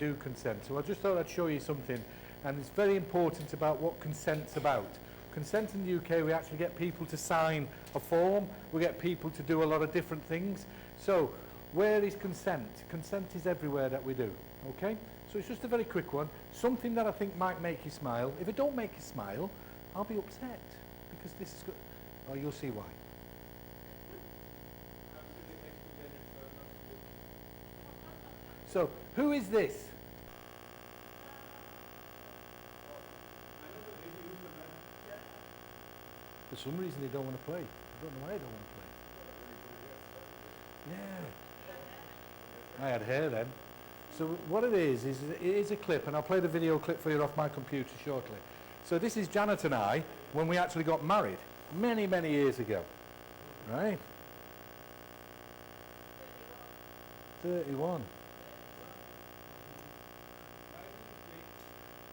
do consent. So I just thought I'd show you something, and it's very important about what consent's about. Consent in the UK, we actually get people to sign a form, we get people to do a lot of different things. So where is consent? Consent is everywhere that we do, okay? So it's just a very quick one, something that I think might make you smile. If it don't make you smile, I'll be upset, because this is good. Oh, you'll see why. So, who is this? For some reason they don't want to play. I don't know why they don't want to play. Yeah. I had hair then. So what it is it is a clip, and I'll play the video clip for you off my computer shortly. So this is Janet and I when we actually got married, many, many years ago. Right? 31.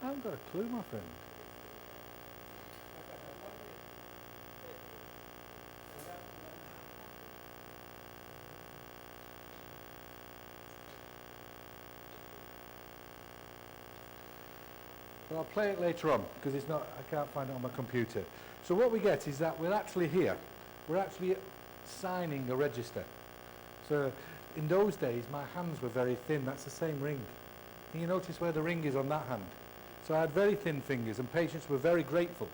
I haven't got a clue, my friend. But I'll play it later on, because it's not, I can't find it on my computer. So what we get is that we're actually here. We're actually signing a register. So in those days, my hands were very thin. That's the same ring. Can you notice where the ring is on that hand? So I had very thin fingers, and patients were very grateful.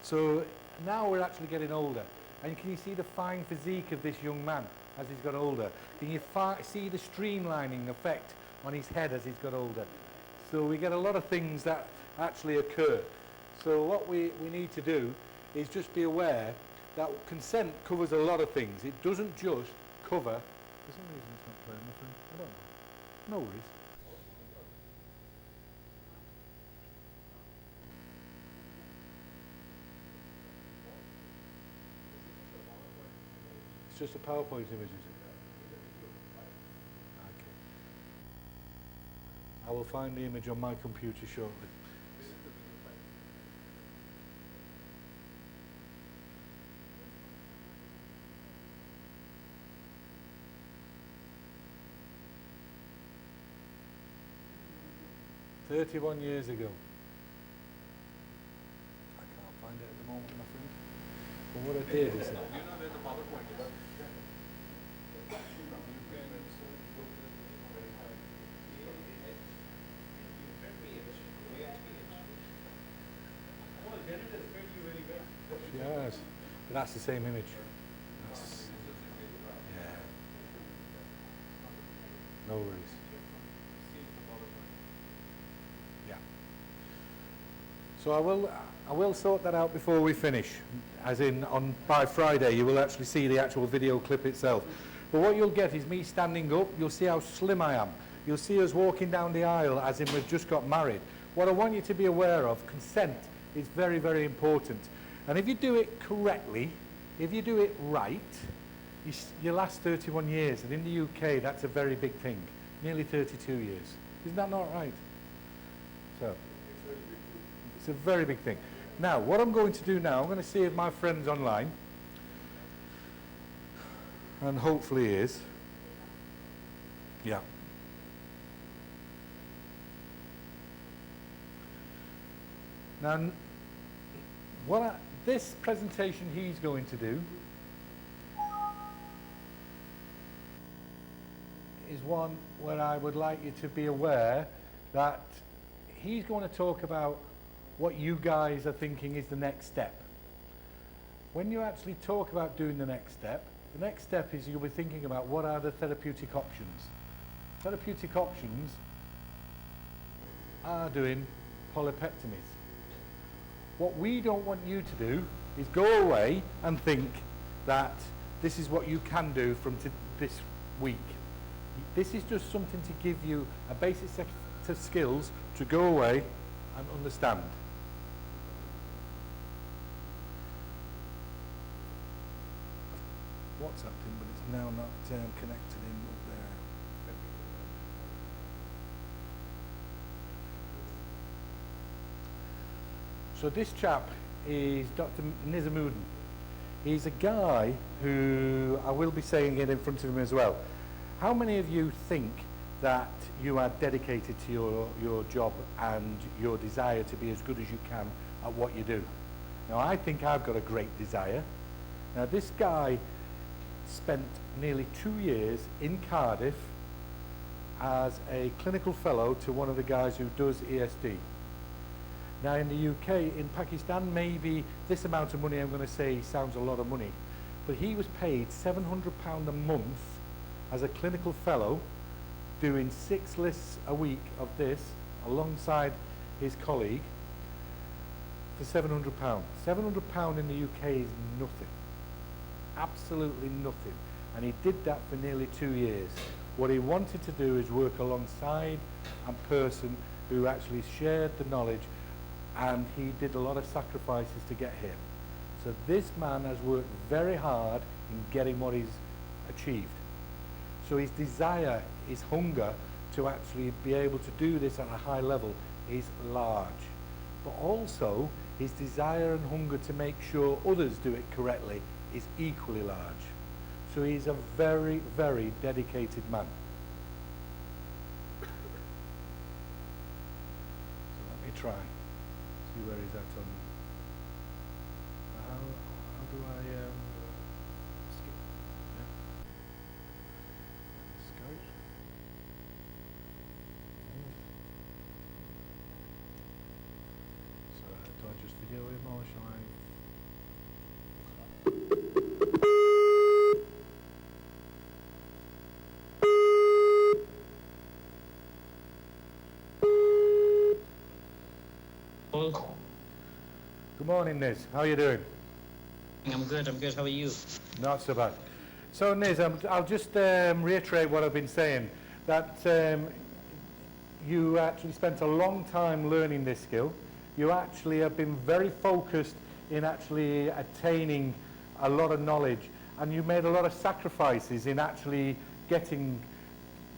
So now we're actually getting older. And can you see the fine physique of this young man as he's got older? Can you see the streamlining effect on his head as he's got older? So we get a lot of things that actually occur. So what we need to do is just be aware that consent covers a lot of things. It doesn't just cover... For some reason it's not playing, my friend. I don't know. No worries. It's just a PowerPoint image, is it? Okay. I will find the image on my computer shortly. "31 years ago." I can't find it at the moment, my friend. But what I did is... Do you know where the PowerPoint is? Yes, but that's the same image. Yeah. No worries. Yeah. So I will sort that out before we finish. As in, by Friday, you will actually see the actual video clip itself. But what you'll get is me standing up. You'll see how slim I am. You'll see us walking down the aisle as in we've just got married. What I want you to be aware of, consent is very, very important. And if you do it correctly, if you do it right, you last 31 years. And in the UK, that's a very big thing. Nearly 32 years. Isn't that not right? So, it's a very big thing. Now, what I'm going to do now, I'm going to see if my friend's online. And hopefully he is. Yeah. Now, this presentation he's going to do is one where I would like you to be aware that he's going to talk about what you guys are thinking is the next step. When you actually talk about doing the next step is you'll be thinking about what are the therapeutic options. Therapeutic options are doing polypectomies. What we don't want you to do is go away and think that this is what you can do from this week. This is just something to give you a basic set of skills to go away and understand. WhatsApped him, but it's now not connected in up there. So this chap is Dr. Nizamuddin. He's a guy who, I will be saying it in front of him as well. How many of you think that you are dedicated to your job and your desire to be as good as you can at what you do. Now, I think I've got a great desire. Now, this guy spent nearly 2 years in Cardiff as a clinical fellow to one of the guys who does ESD. Now, in the UK, in Pakistan, maybe this amount of money I'm going to say sounds a lot of money, but he was paid £700 a month as a clinical fellow, doing 6 lists a week of this alongside his colleague for £700. £700 in the UK is nothing, absolutely nothing, and he did that for nearly 2 years. What he wanted to do is work alongside a person who actually shared the knowledge, and he did a lot of sacrifices to get here. So this man has worked very hard in getting what he's achieved. So his desire, his hunger to actually be able to do this at a high level is large. But also, his desire and hunger to make sure others do it correctly is equally large. So he's a very, very dedicated man. So let me try, see where he's at on. How do I skip? Yeah. Skype. So do I just video him or shall I? Good morning, Niz. How are you doing? I'm good. How are you? Not so bad. So, Niz, I'll just reiterate what I've been saying, that you actually spent a long time learning this skill. You actually have been very focused in actually attaining a lot of knowledge, and you made a lot of sacrifices in actually getting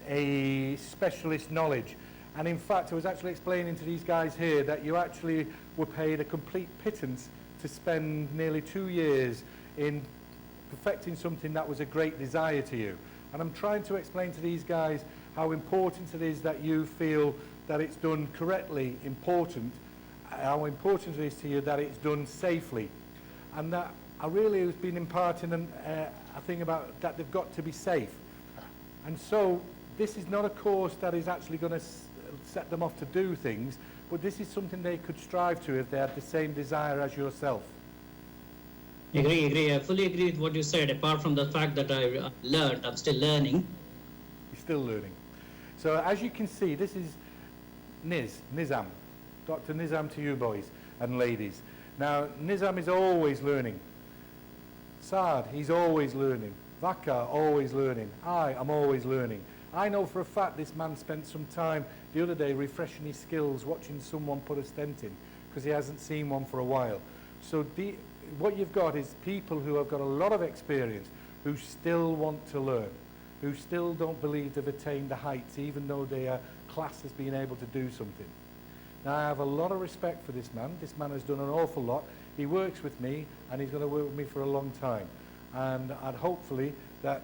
a specialist knowledge. And in fact, I was actually explaining to these guys here that you actually were paid a complete pittance to spend nearly 2 years in perfecting something that was a great desire to you. And I'm trying to explain to these guys how important it is that you feel that it's done correctly, how important it is to you that it's done safely. And that I really have been imparting a thing about that they've got to be safe. And so this is not a course that is actually going to set them off to do things, but this is something they could strive to if they had the same desire as yourself. Agree. I fully agree with what you said, apart from the fact that I learned, I'm still learning. You're still learning. So as you can see, this is Nizam, Dr. Nizam to you boys and ladies. Now, Nizam is always learning. Saad, he's always learning. Vaka, always learning. I'm always learning. I know for a fact this man spent some time the other day refreshing his skills, watching someone put a stent in, because he hasn't seen one for a while. So what you've got is people who have got a lot of experience, who still want to learn, who still don't believe they've attained the heights, even though they are classed as being able to do something. Now, I have a lot of respect for this man. This man has done an awful lot. He works with me, and he's going to work with me for a long time. And I'd hopefully that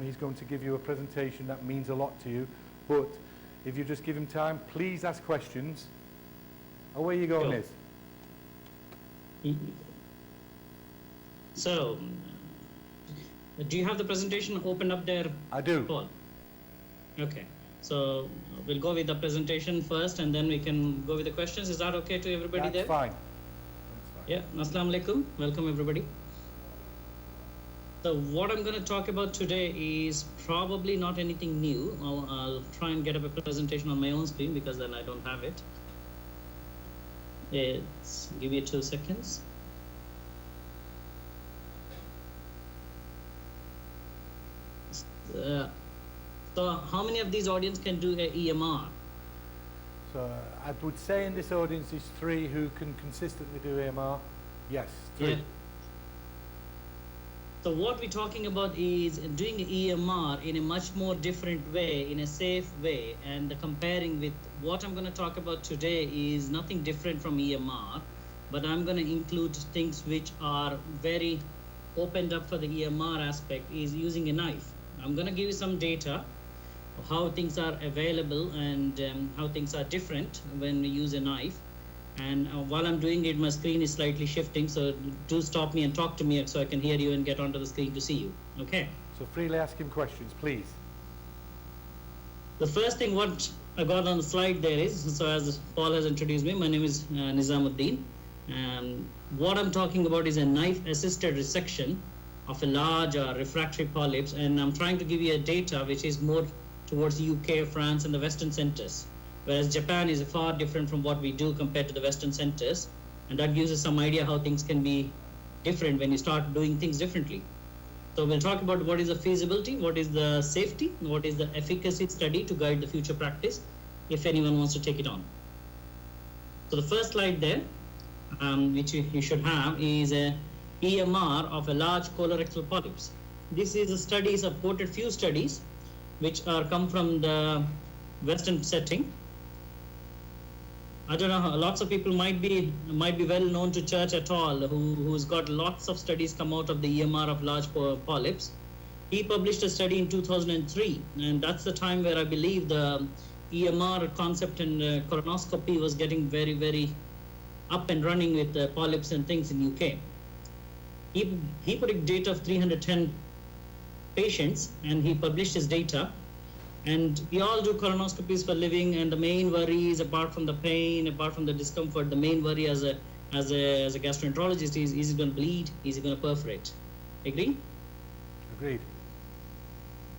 he's going to give you a presentation that means a lot to you. But if you just give him time, please ask questions. Away you go, Niz. So, do you have the presentation open up there? I do. Paul? Okay. So, we'll go with the presentation first, and then we can go with the questions. Is that okay to everybody there? That's fine. Yeah. Assalamu alaikum. Welcome, everybody. So what I'm going to talk about today is probably not anything new. I'll try and get up a presentation on my own screen because then I don't have it. Give me 2 seconds. So how many of these audience can do a EMR? So I would say in this audience is 3 who can consistently do EMR. Yes, 3. Yeah. So what we're talking about is doing EMR in a much more different way, in a safe way, and comparing with what I'm going to talk about today is nothing different from EMR, but I'm going to include things which are very opened up for the EMR aspect, is using a knife. I'm going to give you some data, how things are available and how things are different when we use a knife. And while I'm doing it, my screen is slightly shifting, so do stop me and talk to me so I can hear you and get onto the screen to see you. Okay. So freely ask him questions, please. The first thing what I got on the slide there is, so as Paul has introduced me, my name is Nizamuddin. What I'm talking about is a knife-assisted resection of a large refractory polyps, and I'm trying to give you a data which is more towards UK, France, and the Western centers, whereas Japan is far different from what we do compared to the Western centers, and that gives us some idea how things can be different when you start doing things differently. So we'll talk about what is the feasibility, what is the safety, what is the efficacy study to guide the future practice, if anyone wants to take it on. So the first slide there, which you should have, is a EMR of a large colorectal polyps. This is a studies, I've quoted few studies which are come from the Western setting. I don't know, lots of people might be well known to Church et al, who's got lots of studies come out of the EMR of large polyps. He published a study in 2003, and that's the time where I believe the EMR concept and colonoscopy was getting very, very up and running with polyps and things in UK. He put a data of 310 patients, and he published his data. And we all do colonoscopies for living, and the main worry is, apart from the pain, apart from the discomfort, the main worry as a gastroenterologist is it going to bleed? Is it going to perforate? Agree? Agreed.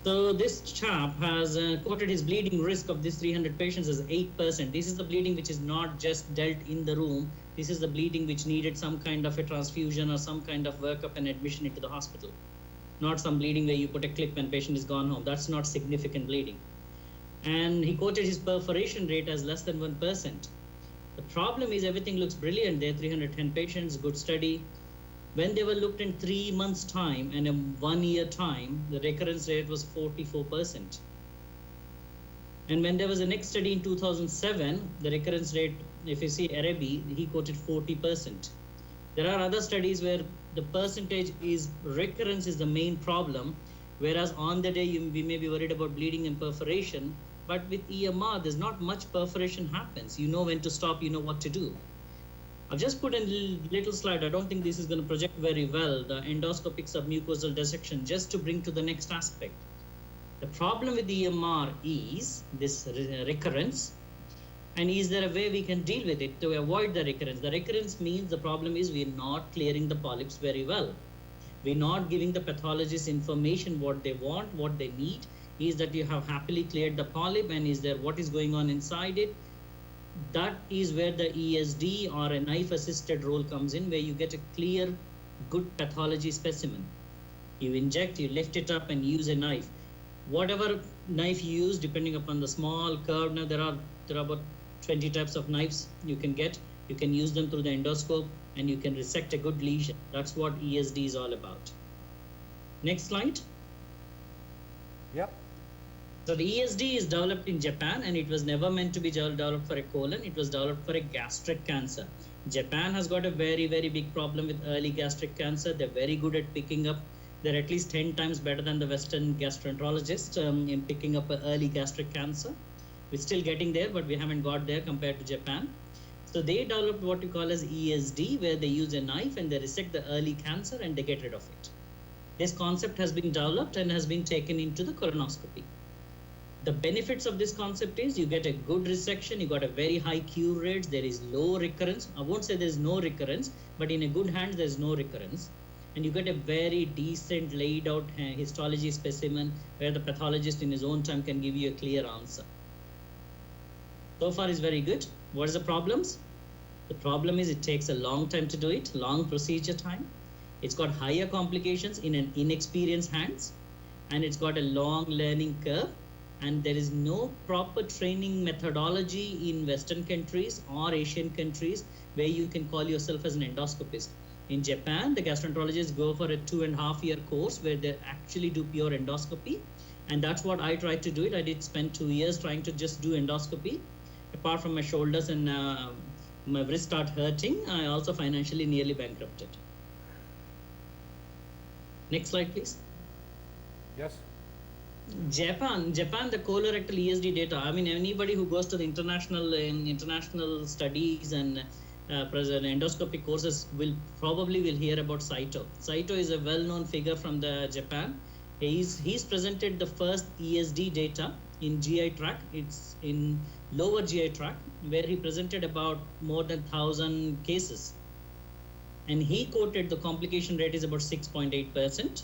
So this chap has quoted his bleeding risk of these 300 patients as 8%. This is the bleeding which is not just dealt in the room. This is the bleeding which needed some kind of a transfusion or some kind of workup and admission into the hospital. Not some bleeding where you put a clip and patient is gone home. That's not significant bleeding. And he quoted his perforation rate as less than 1%. The problem is everything looks brilliant there, 310 patients, good study. When they were looked in 3 months' time and a 1 year time, the recurrence rate was 44%. And when there was a next study in 2007, the recurrence rate, if you see Arabi, he quoted 40%. There are other studies where the percentage is recurrence is the main problem, whereas on the day we may be worried about bleeding and perforation, but with EMR, there's not much perforation happens. You know when to stop, you know what to do. I've just put a little slide. I don't think this is going to project very well, the endoscopic submucosal dissection, just to bring to the next aspect. The problem with EMR is this recurrence. And is there a way we can deal with it to avoid the recurrence? The recurrence means the problem is we're not clearing the polyps very well. We're not giving the pathologists information what they want, what they need. Is that you have happily cleared the polyp, and is there what is going on inside it? That is where the ESD or a knife-assisted role comes in, where you get a clear, good pathology specimen. You inject, you lift it up and use a knife. Whatever knife you use, depending upon the small curve, now there are about 20 types of knives you can get. You can use them through the endoscope and you can resect a good lesion. That's what ESD is all about. Next slide. Yep. So the ESD is developed in Japan, and it was never meant to be developed for a colon. It was developed for a gastric cancer. Japan has got a very, very big problem with early gastric cancer. They're very good at picking up. They're at least 10 times better than the Western gastroenterologists in picking up early gastric cancer. We're still getting there, but we haven't got there compared to Japan. So they developed what we call as ESD, where they use a knife and they resect the early cancer and they get rid of it. This concept has been developed and has been taken into the colonoscopy. The benefits of this concept is you get a good resection, you got a very high cure rate, there is low recurrence. I won't say there's no recurrence, but in a good hands, there's no recurrence. And you get a very decent laid out histology specimen where the pathologist in his own time can give you a clear answer. So far is very good. What is the problems? The problem is it takes a long time to do it, long procedure time. It's got higher complications in an inexperienced hands, and it's got a long learning curve, and there is no proper training methodology in Western countries or Asian countries where you can call yourself as an endoscopist. In Japan, the gastroenterologists go for a 2.5-year course where they actually do pure endoscopy, and that's what I tried to do it. I did spend 2 years trying to just do endoscopy. Apart from my shoulders and my wrist start hurting, I also financially nearly bankrupted. Next slide, please. Yes. Japan, the colorectal ESD data. I mean, anybody who goes to the international studies and present endoscopy courses will hear about Saito. Saito is a well-known figure from the Japan. He's presented the first ESD data in GI tract. It's in lower GI tract, where he presented about more than 1,000 cases, and he quoted the complication rate is about 6.8%.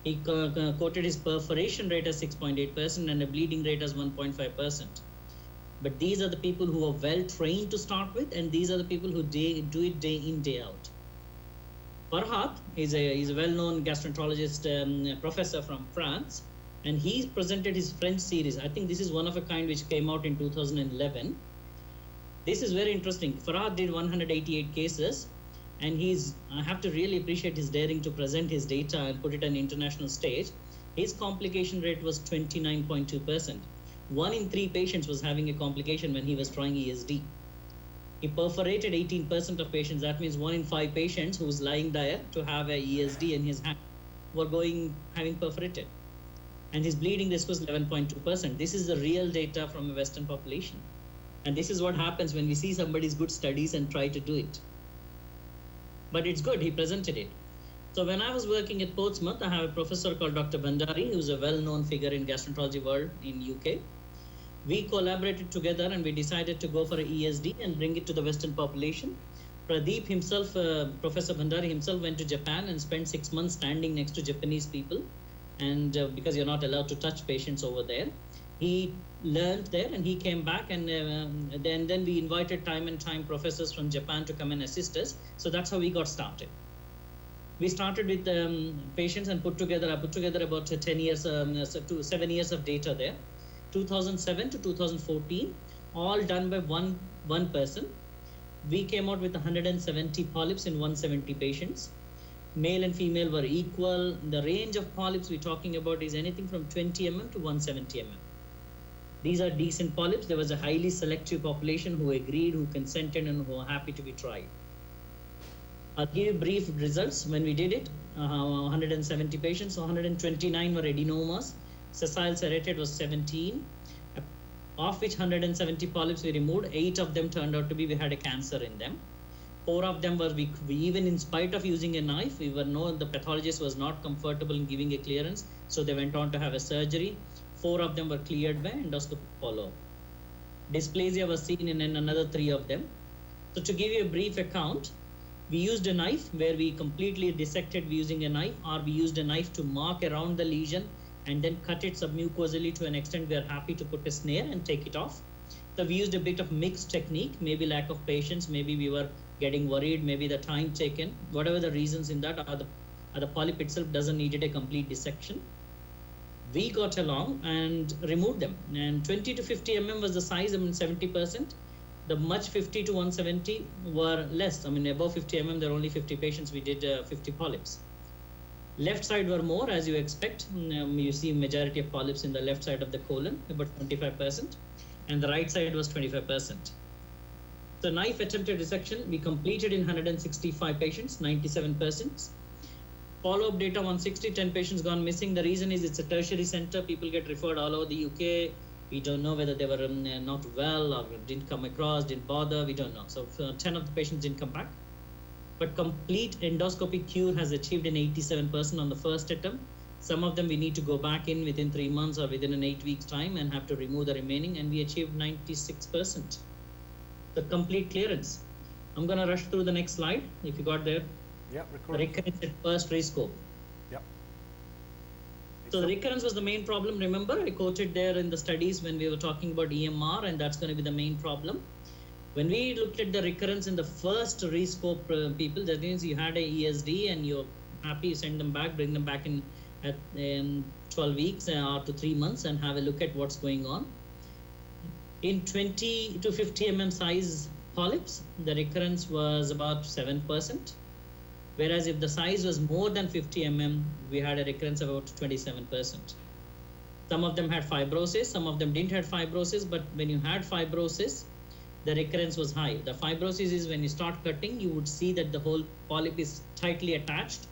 He quoted his perforation rate as 6.8% and a bleeding rate as 1.5%. But these are the people who are well trained to start with, and these are the people who do it day in, day out. Farhat is a well-known gastroenterologist, professor from France, and he presented his French series. I think this is one of a kind which came out in 2011. This is very interesting. Farhat did 188 cases, and I have to really appreciate his daring to present his data and put it on international stage. His complication rate was 29.2%. 1 in 3 patients was having a complication when he was trying ESD. He perforated 18% of patients. That means 1 in 5 patients who was lying there to have a ESD in his hand were having perforated. And his bleeding risk was 11.2%. This is the real data from a Western population. And this is what happens when we see somebody's good studies and try to do it. But it's good, he presented it. So when I was working at Portsmouth, I have a professor called Dr. Bhandari, who's a well-known figure in gastroenterology world in UK. We collaborated together and we decided to go for an ESD and bring it to the Western population. Pradeep himself, Professor Bhandari himself, went to Japan and spent 6 months standing next to Japanese people. And because you're not allowed to touch patients over there, he learned there and he came back, and then we invited time and time professors from Japan to come and assist us. So that's how we got started. We started with patients and I put together about 10 years, 7 years of data there. 2007 to 2014, all done by one person. We came out with 170 polyps in 170 patients. Male and female were equal. The range of polyps we're talking about is anything from 20 mm to 170 mm. These are decent polyps. There was a highly selective population who agreed, who consented, and who were happy to be tried. I'll give you brief results when we did it. 170 patients, 129 were adenomas. Sessile serrated was 17, of which 170 polyps we removed. 8 of them turned out to be, we had a cancer in them. 4 of them were, we even in spite of using a knife, the pathologist was not comfortable in giving a clearance, so they went on to have a surgery. 4 of them were cleared by endoscopic follow-up. Dysplasia was seen in another 3 of them. So to give you a brief account, we used a knife where we completely dissected using a knife, or we used a knife to mark around the lesion and then cut it submucosally to an extent we are happy to put a snare and take it off. So we used a bit of mixed technique, maybe lack of patience, maybe we were getting worried, maybe the time taken, whatever the reasons in that, or the polyp itself doesn't needed a complete dissection. We got along and removed them, and 20 to 50 mm was the size. 70%. The much 50 to 170 were less. Above 50 mm, there are only 50 patients. We did 50 polyps. Left side were more, as you expect. You see majority of polyps in the left side of the colon, about 25%, and the right side was 25%. The knife attempted dissection, we completed in 165 patients, 97%. Follow-up data 160, 10 patients gone missing. The reason is it's a tertiary center. People get referred all over the UK. We don't know whether they were not well or didn't come across, didn't bother. We don't know. So 10 of the patients didn't come back. But complete endoscopic cure has achieved in 87% on the first attempt. Some of them we need to go back in within 3 months or within an 8 weeks time and have to remove the remaining, and we achieved 96%. The complete clearance. I'm going to rush through the next slide if you got there. Yep, recording. Recurrence at first rescope. Yep. So the recurrence was the main problem. Remember, I quoted there in the studies when we were talking about EMR, and that's going to be the main problem. When we looked at the recurrence in the first rescope people, that means you had a ESD and you're happy, you send them back, bring them back in at 12 weeks or to 3 months and have a look at what's going on. In 20 to 50 mm size polyps, the recurrence was about 7%. Whereas if the size was more than 50 mm, we had a recurrence of about 27%. Some of them had fibrosis, some of them didn't have fibrosis, but when you had fibrosis, the recurrence was high. The fibrosis is when you start cutting, you would see that the whole polyp is tightly attached.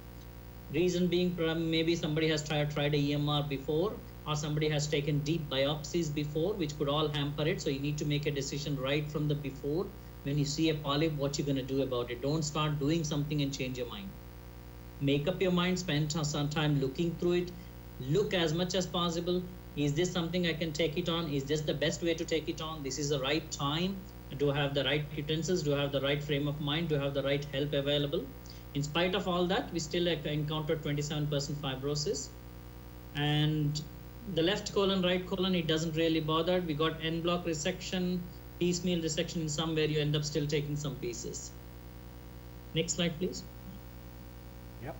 Reason being, maybe somebody has tried a EMR before, or somebody has taken deep biopsies before, which could all hamper it. So you need to make a decision right from the before. When you see a polyp, what you're going to do about it. Don't start doing something and change your mind. Make up your mind, spend some time looking through it, look as much as possible. Is this something I can take it on? Is this the best way to take it on? This is the right time. Do I have the right utensils? Do I have the right frame of mind? Do I have the right help available? In spite of all that, we still encountered 27% fibrosis. And the left colon, right colon, it doesn't really bother. We got en bloc resection, piecemeal resection in some where you end up still taking some pieces. Next slide, please. Yep.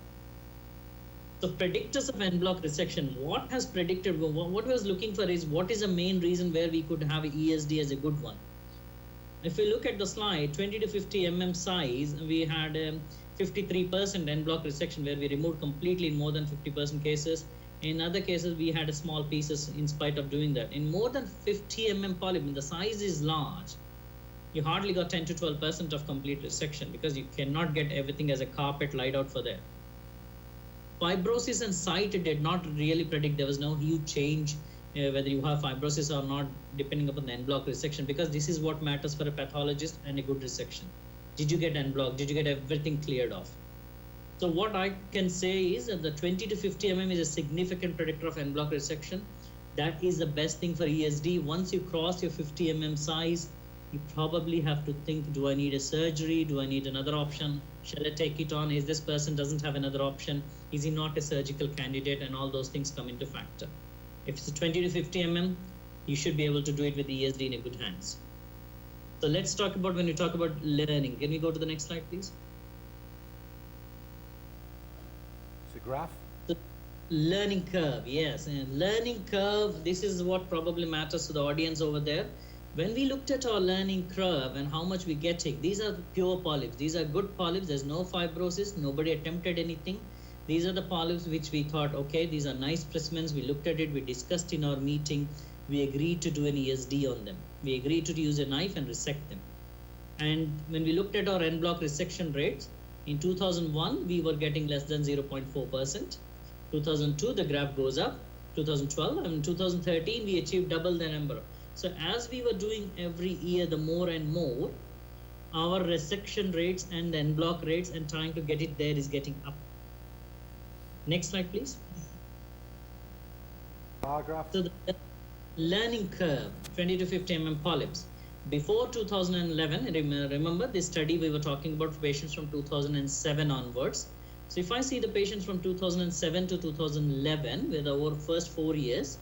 So predictors of en bloc resection, what has predicted, what I was looking for is what is the main reason where we could have ESD as a good one. If we look at the slide, 20 to 50 mm size, we had 53% en bloc resection where we removed completely in more than 50% cases. In other cases, we had small pieces in spite of doing that. In more than 50 mm polyp, when the size is large, you hardly got 10 to 12% of complete resection because you cannot get everything as a carpet laid out for there. Fibrosis and site did not really predict. There was no huge change whether you have fibrosis or not, depending upon the en bloc resection, because this is what matters for a pathologist and a good resection. Did you get en bloc? Did you get everything cleared off? So what I can say is that the 20 to 50 mm is a significant predictor of en bloc resection. That is the best thing for ESD. Once you cross your 50 mm size, you probably have to think, do I need a surgery? Do I need another option? Shall I take it on? Is this person doesn't have another option? Is he not a surgical candidate? And all those things come into factor. If it's a 20 to 50 mm, you should be able to do it with ESD in a good hands. So let's talk about when you talk about learning. Can we go to the next slide, please? It's a graph. The learning curve, yes. And learning curve, this is what probably matters to the audience over there. When we looked at our learning curve and how much we getting, these are pure polyps. These are good polyps. There's no fibrosis. Nobody attempted anything. These are the polyps which we thought, okay, these are nice specimens. We looked at it. We discussed in our meeting. We agreed to do an ESD on them. We agreed to use a knife and resect them. And when we looked at our en bloc resection rates, in 2001, we were getting less than 0.4%. 2002, the graph goes up. 2012 and 2013, we achieved double the number. So as we were doing every year, the more and more, our resection rates and en bloc rates and trying to get it there is getting up. Next slide, please. Bar graph. So the learning curve, 20 to 50 mm polyps. Before 2011, remember this study we were talking about for patients from 2007 onwards. So if I see the patients from 2007 to 2011, with our first 4 years,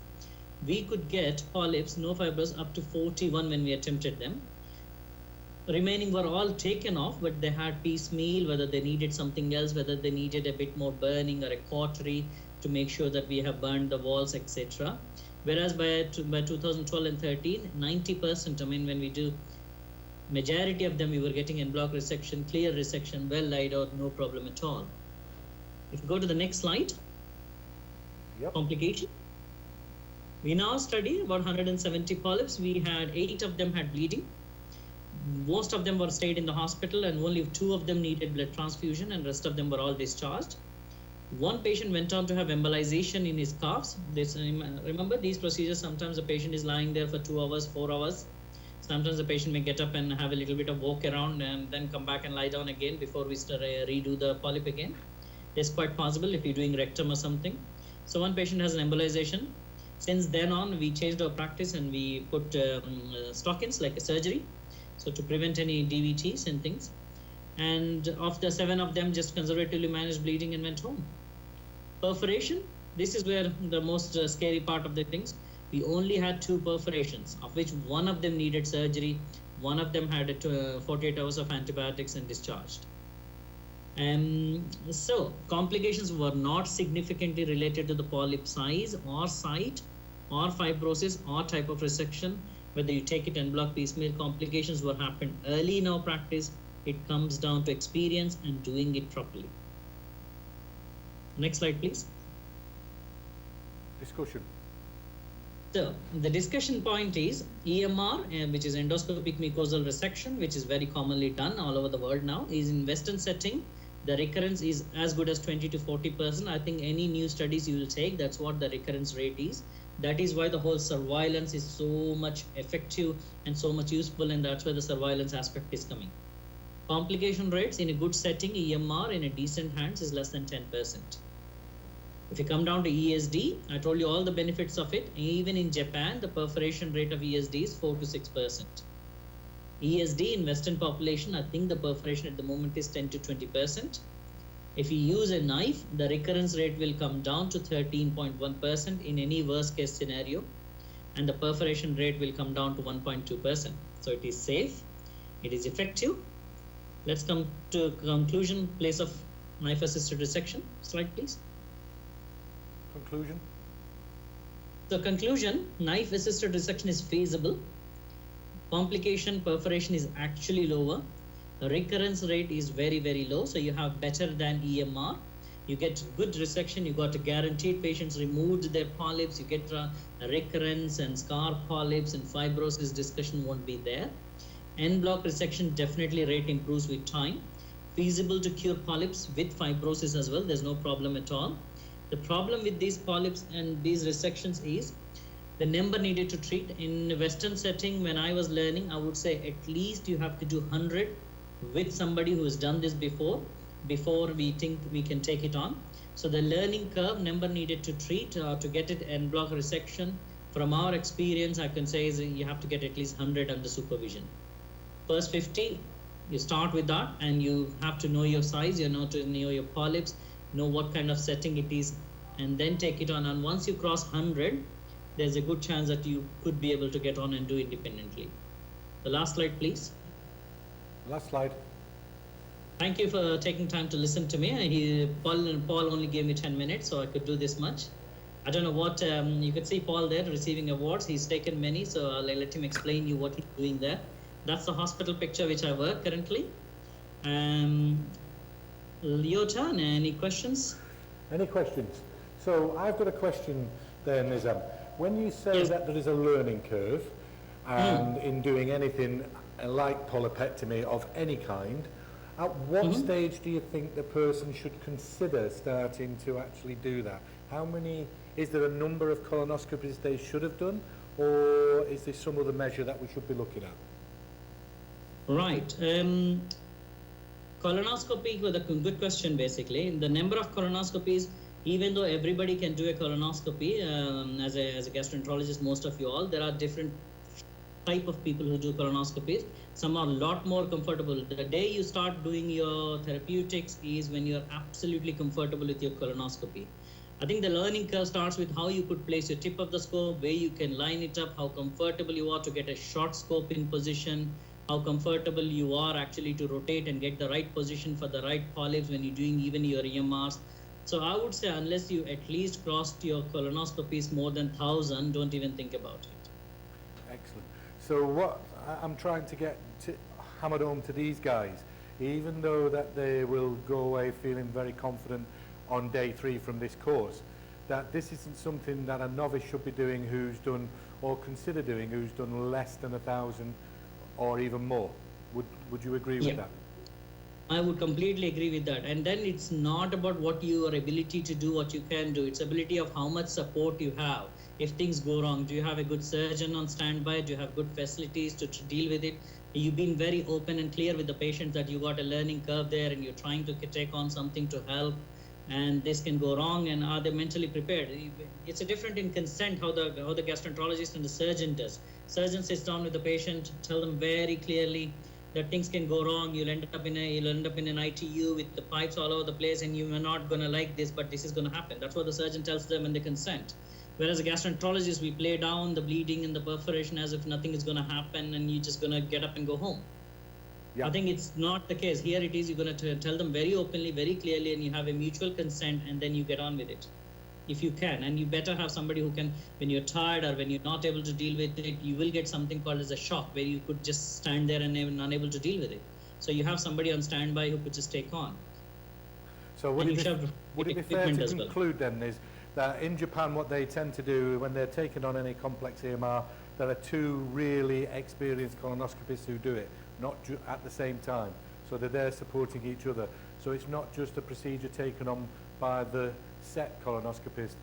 we could get polyps, no fibers, up to 41 when we attempted them. Remaining were all taken off, but they had piecemeal, whether they needed something else, whether they needed a bit more burning or a cautery to make sure that we have burned the walls, etc. Whereas by 2012 and 13, 90%, I mean, when we do majority of them, we were getting en bloc resection, clear resection, well laid out, no problem at all. If you go to the next slide, Yep. Complication. We now study about 170 polyps. We had 8 of them had bleeding. Most of them were stayed in the hospital and only 2 of them needed blood transfusion and rest of them were all discharged. One patient went on to have embolization in his calves. Remember these procedures, sometimes the patient is lying there for 2 hours, 4 hours. Sometimes the patient may get up and have a little bit of walk around and then come back and lie down again before we redo the polyp again. It's quite possible if you're doing rectum or something. So one patient has an embolization. Since then on, we changed our practice and we put stockings like a surgery. So to prevent any DVTs and things. And of the 7 of them just conservatively managed bleeding and went home. Perforation, this is where the most scary part of the things. We only had 2 perforations, of which one of them needed surgery. One of them had 48 hours of antibiotics and discharged. So complications were not significantly related to the polyp size or site or fibrosis or type of resection. Whether you take it en bloc piecemeal, complications were happened early in our practice. It comes down to experience and doing it properly. Next slide, please. Discussion. So the discussion point is EMR, which is endoscopic mucosal resection, which is very commonly done all over the world now, is in Western setting. The recurrence is as good as 20 to 40%. I think any new studies you will take, that's what the recurrence rate is. That is why the whole surveillance is so much effective and so much useful, and that's why the surveillance aspect is coming. Complication rates in a good setting, EMR in a decent hands is less than 10%. If you come down to ESD, I told you all the benefits of it. Even in Japan, the perforation rate of ESD is 4 to 6%. ESD in Western population, I think the perforation at the moment is 10 to 20%. If you use a knife, the recurrence rate will come down to 13.1% in any worst case scenario, and the perforation rate will come down to 1.2%. So it is safe, it is effective. Let's come to conclusion, place of knife assisted resection. Slide please. Conclusion? So conclusion, knife assisted resection is feasible. Complication perforation is actually lower. The recurrence rate is very, very low. So you have better than EMR. You get good resection. You got a guaranteed patients removed their polyps. You get recurrence and scar polyps, and fibrosis discussion won't be there. En bloc resection, definitely rate improves with time. Feasible to cure polyps with fibrosis as well. There's no problem at all. The problem with these polyps and these resections is the number needed to treat. In Western setting, when I was learning, I would say at least you have to do 100 with somebody who has done this before we think we can take it on. So the learning curve, number needed to treat to get it en bloc resection, from our experience, I can say is you have to get at least 100 under supervision. First 50, you start with that, and you have to know your size, you know to know your polyps, know what kind of setting it is, and then take it on. And once you cross 100, there's a good chance that you could be able to get on and do independently. The last slide, please. Last slide. Thank you for taking time to listen to me. Paul only gave me 10 minutes, so I could do this much. I don't know what, you could see Paul there receiving awards. He's taken many, so I'll let him explain you what he's doing there. That's the hospital picture which I work currently. Your turn. Any questions? Any questions? So I've got a question there, Nizam. When you say Yes. that there is a learning curve, and in doing anything like polypectomy of any kind, at what stage do you think the person should consider starting to actually do that? How many, is there a number of colonoscopies they should have done, or is there some other measure that we should be looking at? Right. Colonoscopy was a good question basically. The number of colonoscopies, even though everybody can do a colonoscopy, as a gastroenterologist, most of you all, there are different type of people who do colonoscopies. Some are a lot more comfortable. The day you start doing your therapeutics is when you're absolutely comfortable with your colonoscopy. I think the learning curve starts with how you could place your tip of the scope, where you can line it up, how comfortable you are to get a short scope in position, how comfortable you are actually to rotate and get the right position for the right polyps when you're doing even your EMRs. So I would say unless you at least crossed your colonoscopies more than 1,000, don't even think about it. Excellent. So what I'm trying to get hammered home to these guys, even though that they will go away feeling very confident on day 3 from this course, that this isn't something that a novice should be doing who's done, or consider doing, who's done less than 1,000 or even more. Would you agree with that? I would completely agree with that. And then it's not about what your ability to do, what you can do. It's ability of how much support you have. If things go wrong, do you have a good surgeon on standby? Do you have good facilities to deal with it? You've been very open and clear with the patient that you got a learning curve there and you're trying to take on something to help, and this can go wrong, and are they mentally prepared? It's a different in consent how the gastroenterologist and the surgeon does. Surgeon sits down with the patient, tell them very clearly that things can go wrong. You'll end up in an ITU with the pipes all over the place, and you are not going to like this, but this is going to happen. That's what the surgeon tells them, and they consent. Whereas a gastroenterologist, we play down the bleeding and the perforation as if nothing is going to happen, and you're just going to get up and go home. Yeah. I think it's not the case. Here it is, you're going to tell them very openly, very clearly, and you have a mutual consent, and then you get on with it. If you can, and you better have somebody who can, when you're tired or when you're not able to deal with it, you will get something called as a shock, where you could just stand there and unable to deal with it. So you have somebody on standby who could just take on. So would it be fair to conclude then is that in Japan what they tend to do when they're taking on any complex EMR, there are 2 really experienced colonoscopists who do it, not at the same time. So they're there supporting each other. So it's not just a procedure taken on by the set colonoscopist.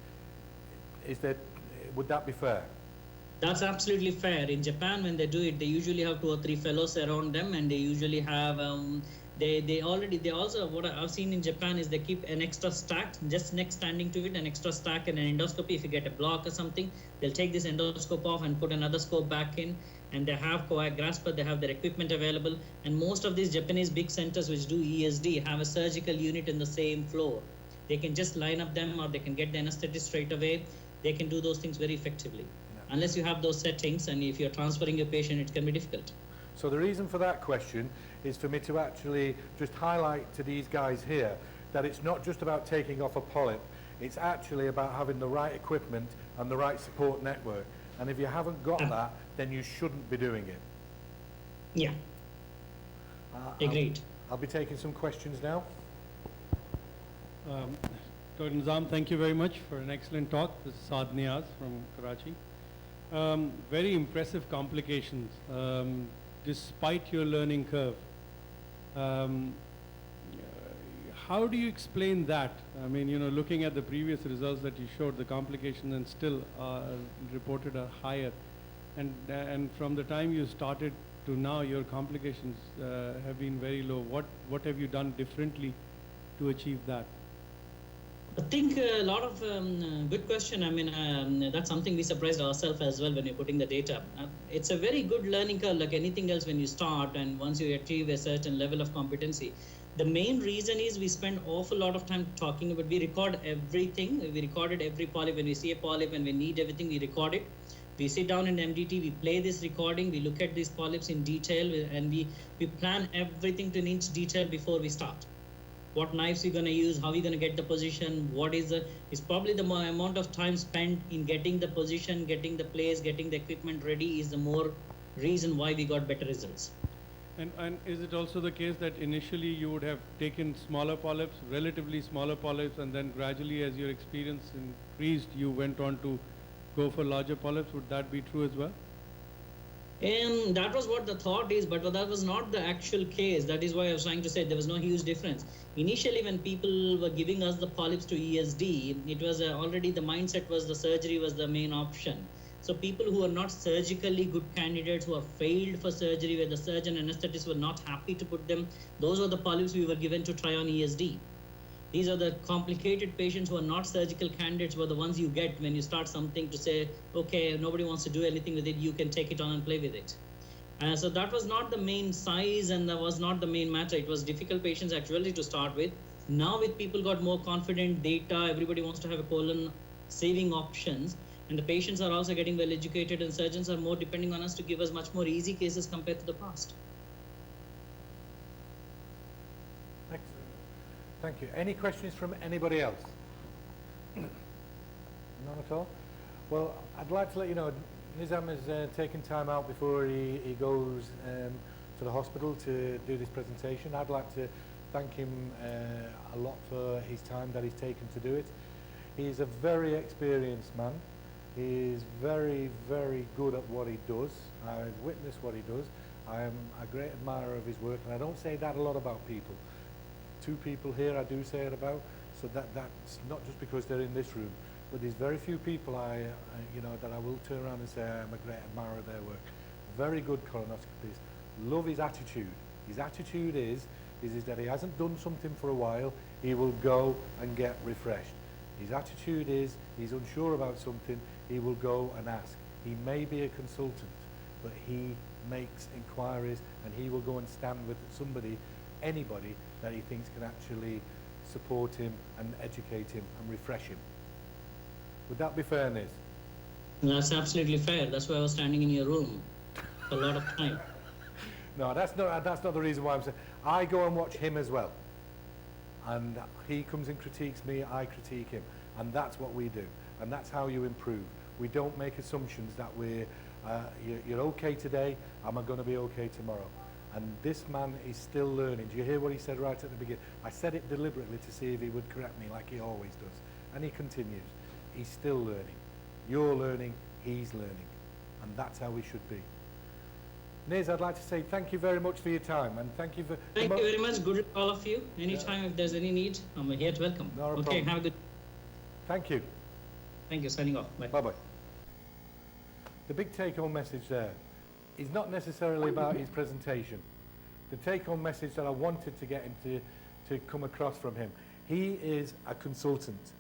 Would that be fair? That's absolutely fair. In Japan, when they do it, they usually have 2 or 3 fellows around them, and they usually have they also, what I've seen in Japan is they keep an extra stack just next standing to it, an extra stack and an endoscopy. If you get a block or something, they'll take this endoscope off and put another scope back in, and they have grasper, they have their equipment available. And most of these Japanese big centers which do ESD have a surgical unit in the same floor. They can just line up them, or they can get the anesthetist straight away. They can do those things very effectively. Unless you have those settings, and if you're transferring a patient, it can be difficult. So the reason for that question is for me to actually just highlight to these guys here that it's not just about taking off a polyp, it's actually about having the right equipment and the right support network. And if you haven't got that, then you shouldn't be doing it. Yeah. Agreed. I'll be taking some questions now. Dr. Nizam, thank you very much for an excellent talk. This is Saad Niaz from Karachi. Very impressive complications, despite your learning curve. How do you explain that? I mean, you know, looking at the previous results that you showed, the complications and still reported are higher. And from the time you started to now, your complications have been very low. What have you done differently to achieve that? I think a lot of good question. I mean, that's something we surprised ourselves as well when you're putting the data. It's a very good learning curve, like anything else when you start, and once you achieve a certain level of competency. The main reason is we spend awful lot of time talking about, we record everything. We recorded every polyp. When we see a polyp and we need everything, we record it. We sit down in MDT, we play this recording, we look at these polyps in detail, and we plan everything to an inch detail before we start. What knives we're going to use, how we're going to get the position, it's probably the amount of time spent in getting the position, getting the place, getting the equipment ready is the more reason why we got better results. And is it also the case that initially you would have taken smaller polyps, relatively smaller polyps, and then gradually as your experience increased, you went on to go for larger polyps? Would that be true as well? And that was what the thought is, but that was not the actual case. That is why I was trying to say there was no huge difference. Initially, when people were giving us the polyps to ESD, it was already the mindset was the surgery was the main option. So people who are not surgically good candidates, who have failed for surgery, where the surgeon and anesthetist were not happy to put them, those were the polyps we were given to try on ESD. These are the complicated patients who are not surgical candidates, were the ones you get when you start something to say, okay, nobody wants to do anything with it, you can take it on and play with it. So that was not the main size, and that was not the main matter. It was difficult patients actually to start with. Now with people got more confident data, everybody wants to have a colon saving options, and the patients are also getting well educated, and surgeons are more depending on us to give us much more easy cases compared to the past. Thank you. Any questions from anybody else? None at all? Well, I'd like to let you know, Nizam has taken time out before he goes to the hospital to do this presentation. I'd like to thank him a lot for his time that he's taken to do it. He's a very experienced man. He is very, very good at what he does. I've witnessed what he does. I am a great admirer of his work, and I don't say that a lot about people. 2 people here I do say it about, so that's not just because they're in this room, but there's very few people you know, that I will turn around and say I'm a great admirer of their work. Very good colonoscopies. Love his attitude. His attitude is that he hasn't done something for a while, he will go and get refreshed. His attitude is he's unsure about something, he will go and ask. He may be a consultant, but he makes inquiries, and he will go and stand with somebody, anybody that he thinks can actually support him and educate him and refresh him. Would that be fair, Niz? That's absolutely fair. That's why I was standing in your room for a lot of time. No, that's not the reason why I'm saying. I go and watch him as well. And he comes and critiques me, I critique him. And that's what we do. And that's how you improve. We don't make assumptions that you're okay today, am I going to be okay tomorrow? And this man is still learning. Do you hear what he said right at the beginning? I said it deliberately to see if he would correct me like he always does. And he continues. He's still learning. You're learning, he's learning. And that's how we should be. Niz, I'd like to say thank you very much for your time, and thank you for... Thank you very much. Good luck, all of you. Anytime if there's any need, I'm here to welcome. Not a okay, problem. have a good... Thank you. Thank you. Signing off. Bye. Bye-bye. the big take-home message there is not necessarily about his presentation. The take-home message that I wanted to get him to come across from him, he is a consultant.